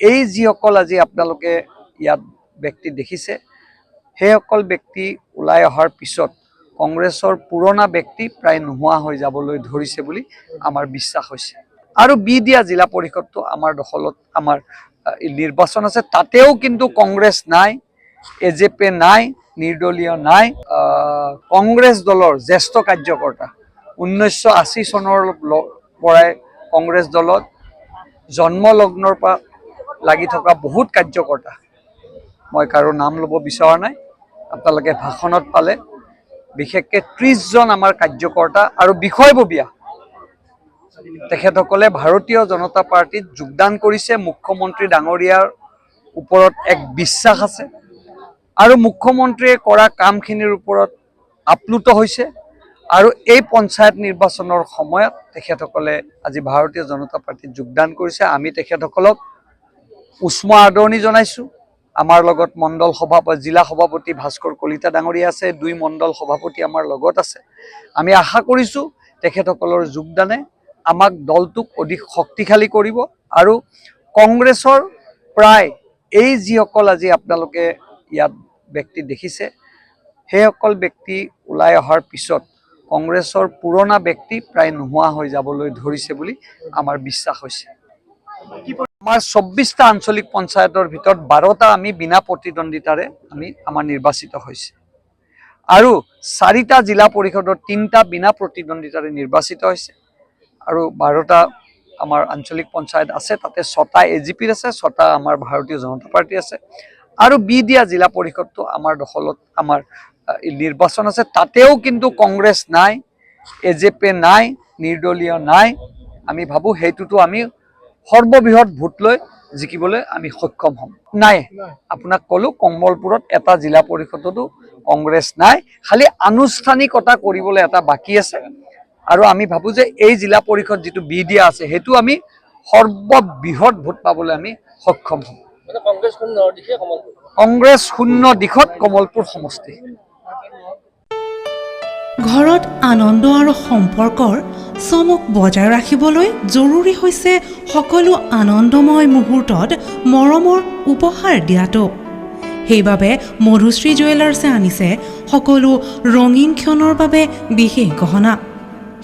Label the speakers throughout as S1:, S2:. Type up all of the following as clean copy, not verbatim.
S1: এই যিসকল আজি আপোনালোকে ইয়াত ব্যক্তি দেখিছে সেইসকল ব্যক্তি ওলাই অহাৰ পিছত কংগ্ৰেছৰ পুৰণা ব্যক্তি প্ৰায় নোহোৱা হৈ যাবলৈ ধৰিছে বুলি আমাৰ বিশ্বাস হৈছে। আৰু বিদিয়া জিলা পৰিষদটো আমাৰ দখলত আমাৰ নিৰ্বাচন আছে, তাতেও কিন্তু কংগ্ৰেছ নাই, এজেপি নাই, নিৰ্দলীয় নাই। কংগ্ৰেছ দলৰ জ্যেষ্ঠ কাৰ্যকৰ্তা 1980 চনৰ পৰাই কংগ্ৰেছ দলত জন্মলগ্নৰ পৰা লাগি থকা বহুত কাৰ্যকৰ্তা, মই কাৰো নাম ল'ব বিচৰা নাই, আপোনালোকে ভাষণত পালে, বিশেষকৈ 30 জন আমাৰ কাৰ্যকৰ্তা আৰু বিষয়ববীয়া তেখেতসকলে ভাৰতীয় জনতা পাৰ্টিত যোগদান কৰিছে। মুখ্যমন্ত্ৰী ডাঙৰীয়াৰ ওপৰত এক বিশ্বাস আছে আৰু মুখ্যমন্ত্ৰীয়ে কৰা কামখিনিৰ ওপৰত আপ্লুত হৈছে। আৰু এই পঞ্চায়ত নিৰ্বাচনৰ সময়ত তেখেতসকলে আজি ভাৰতীয় জনতা পাৰ্টিত যোগদান কৰিছে। আমি তেখেতসকলক উষ্ম আদৰণি জনাইছোঁ। আমাৰ লগত মণ্ডল সভাপতি, জিলা সভাপতি ভাস্কৰ কলিতা ডাঙৰীয়া আছে, 2 মণ্ডল সভাপতি আমাৰ লগত আছে। আমি আশা কৰিছোঁ তেখেতসকলৰ যোগদানে আমাক দলটোক অধিক শক্তিশালী কৰিব আৰু কংগ্ৰেছৰ প্ৰায় এই যিসকল আজি আপোনালোকে ইয়াত ব্যক্তি দেখিছে সেইসকল ব্যক্তি ওলাই অহাৰ পিছত কংগ্ৰেছৰ পুৰণা ব্যক্তি প্ৰায় নোহোৱা হৈ যাবলৈ ধৰিছে বুলি আমাৰ বিশ্বাস হৈছে। আমাৰ 24টা আঞ্চলিক পঞ্চায়তৰ ভিতৰত 12টা আমি বিনা প্ৰতিদ্বন্দ্বিতাৰে আমাৰ নিৰ্বাচিত হৈছে আৰু 4টা জিলা পৰিষদৰ 3টা বিনা প্ৰতিদ্বন্দ্বিতাৰে নিৰ্বাচিত হৈছে আৰু 12টা আমাৰ আঞ্চলিক পঞ্চায়ত আছে, তাতে 6টা এজিপিৰ আছে, 6টা আমাৰ ভাৰতীয় জনতা পাৰ্টি আছে আৰু বিদিয়া জিলা পৰিষদটো আমাৰ দখলত আমাৰ নিৰ্বাচন আছে, তাতেও কিন্তু কংগ্ৰেছ নাই, এজেপি নাই, নিৰ্দলীয় নাই। আমি ভাবোঁ সেইটোতো আমি সৰ্ববৃহৎ ভোট লৈ জিকিবলৈ আমি সক্ষম হ'ম। নাই, আপোনাক ক'লো কমলপুৰত এটা জিলা পৰিষদতো কংগ্ৰেছ নাই, খালি আনুষ্ঠানিকতা কৰিবলৈ এটা বাকী আছে আৰু আমি ভাবোঁ যে এই জিলা পৰিষদ যিটো বিদিয়া আছে সেইটো আমি সৰ্ববৃহৎ ভোট পাবলৈ আমি সক্ষম হ'ম। কংগ্ৰেছ শূন্য দিশত কমলপুৰ সমষ্টি।
S2: ঘৰত আনন্দ আৰু সম্পৰ্কৰ চমক বজাই ৰাখিবলৈ জৰুৰী হৈছে সকলো আনন্দময় মুহূৰ্তত মৰমৰ উপহাৰ দিয়াটো। সেইবাবে মধুশ্ৰী জুৱেলাৰ্ছে আনিছে সকলো ৰঙীন ক্ষণৰ বাবে বিশেষ গহনা।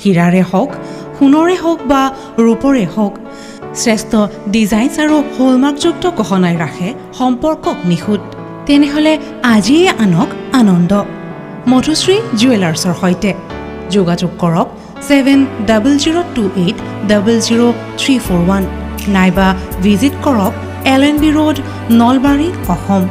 S2: হীৰাৰে হওক, সোণৰে হওক বা ৰূপৰে হওক, শ্ৰেষ্ঠ ডিজাইনছ আৰু হলমাৰ্কযুক্ত গহনাই ৰাখে সম্পৰ্কক নিখুঁত। তেনেহ'লে আজিয়ে আনক আনন্দ মধুশ্ৰী জুৱেলাৰ্ছৰ সৈতে। যোগাযোগ কৰক 7028000341 নাইবা ভিজিট কৰক LNB ৰোড, নলবাৰী, অসম।